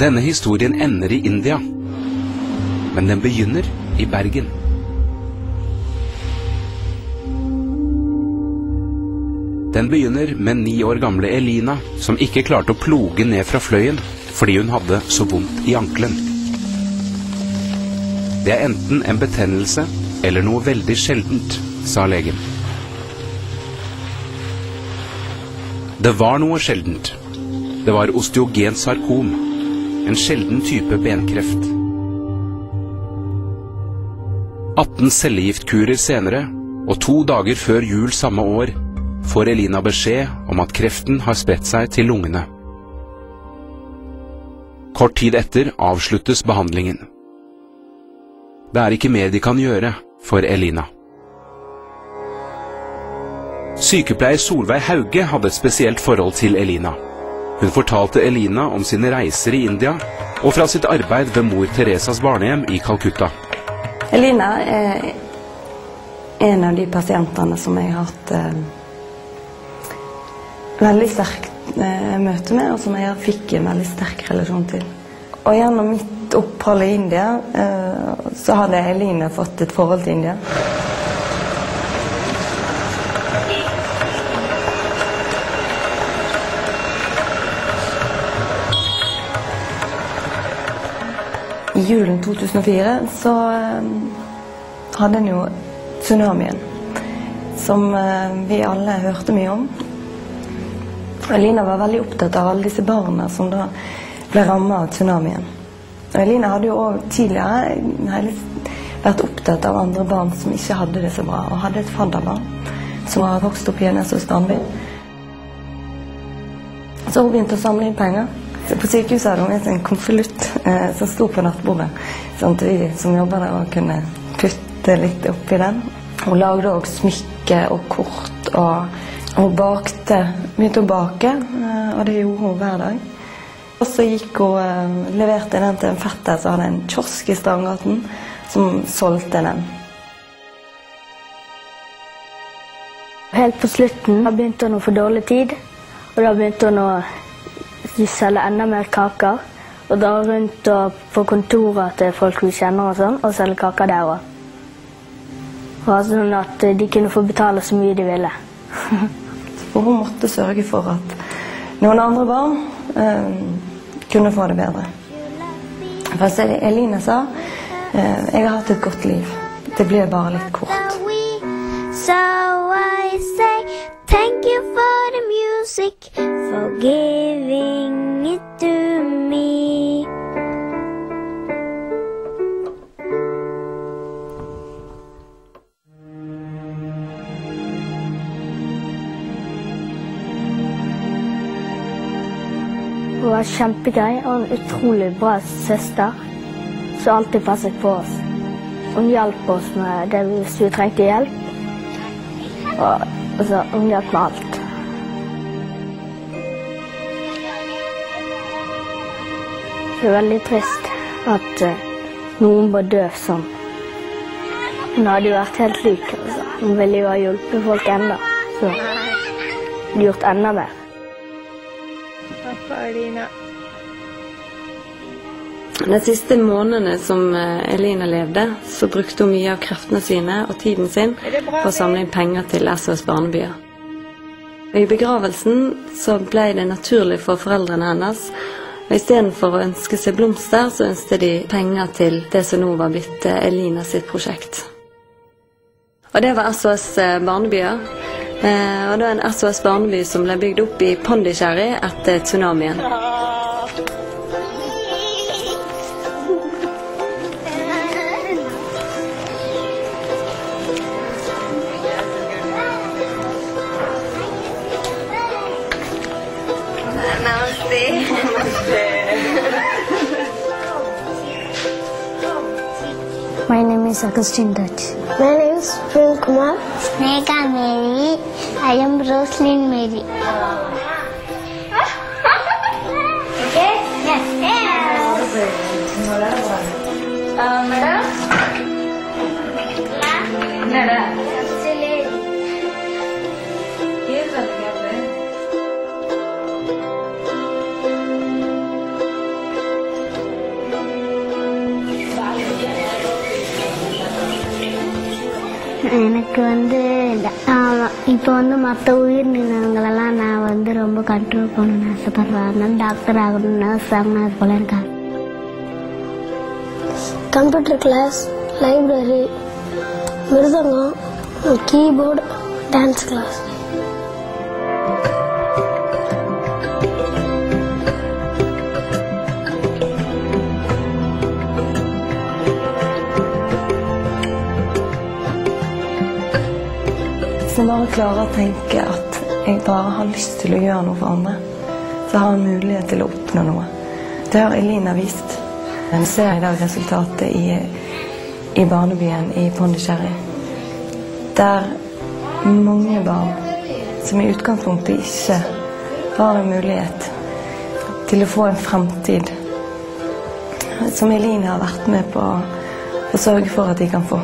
Denne historien ender i India, men den begynner i Bergen. Den begynner med 9 år gamle Elina, som ikke klarte å ploge ned fra fløyen fordi hun hadde så vondt i ankelen. Det er enten en betennelse eller noe veldig sjeldent, sa legen. Det var noe sjeldent. Det var osteogensarkom, en sjelden type benkreft. 18 cellegiftkurer senere, og 2 dager før jul samme år, får Elina beskjed om at kreften har spredt seg til lungene. Kort tid etter avsluttes behandlingen. Det er ikke mer de kan gjøre for Elina. Sykepleier Solveig Hauge hadde et spesielt forhold til Elina. Hun fortalte Elina om sine reiser i India, og fra sitt arbeid ved Mor Teresas barnehjem i Calcutta. Elina er en av de pasientene som jeg har hatt veldig sterkt møte med, og som jeg fikk en veldig sterk relasjon til. Og gjennom mitt opphold i India, så hadde Elina fått et forhold til India. I julen 2004 så hadde en jo tsunamien, som vi alle hørte mye om. Elina var veldig opptatt av alle disse barna som da ble rammet av tsunamien. Og Elina hadde jo også tidligere vært opptatt av andre barn som ikke hadde det så bra, og hadde et fadderbarn som var vokst opp i en SOS-barneby. Så hun begynte å samle inn penger. Så på sykehuset hadde hun en konvolutt som sto på nattbordet, sånn at vi som jobber der kunne putte litt oppi den. Hun lagde også smykke og kort, og hun begynte å bake, og det gjorde hun hver dag. Og så gikk hun, leverte den til en fetter som hadde en kiosk i Strandgaten, som solgte den. Helt på slutten begynte hun å få dårlig tid, og da begynte hun å selge enda mer kaker, og dra rundt på kontoret til folk vi kjenner og sånn, og selge kaker der også. Og sånn at de kunne få betale så mye de ville. Og hun måtte sørge for at noen andre barn kunne få det bedre. For som Elina sa, jeg har hatt et godt liv. Det ble bare litt kort. So I say thank you for the music, for giving it to me. Hun var kjempegøy og en utrolig bra søster som alltid passet på oss. Hun hjalp oss med det hvis vi trengte hjelp, og altså, hun hjalp med alt. Det er veldig trist at noen var døv sånn. Hun hadde jo vært helt lik, altså. Hun ville jo ha hjulpet folk enda, så hun hadde gjort enda mer. De siste månedene som Elina levde, så brukte hun mye av kreftene sine og tiden sin på å samle inn penger til SOS Barnebyer. I begravelsen så ble det naturlig for foreldrene hennes, og i stedet for å ønske seg blomster, så ønsket de penger til det som nå var blitt Elina sitt prosjekt. Og det var SOS Barnebyer. Og det var en SOS Barneby som ble bygd opp i Pondicherry etter tsunamien. My name is Augustine Dutch. My name is Spring Kumar. Snega Mary. I am Roslyn Mary. Okay? Yes. Madam? Nada. எனக்கு இப்போ மற்ற உயிரினங்களெல்லாம் நான் ரொம்ப கண்ட்ரோல் பண்ணணும்னு ஆசைப்படுறேன். அதனால டாக்டர் ஆகணும், நர்ஸ் ஆகணும், அது போல இருக்காங்க. Computer class, library, mridangam, keyboard, dance class. Hvis jeg bare klarer å tenke at jeg bare har lyst til å gjøre noe for andre, så har jeg mulighet til å oppnå noe. Det har Elina vist. Jeg ser i dag resultatet i barnebyen i Pondicherry. Der mange barn som i utgangspunktet ikke har en mulighet til å få en fremtid, som Elina har vært med på å sørge for at de kan få.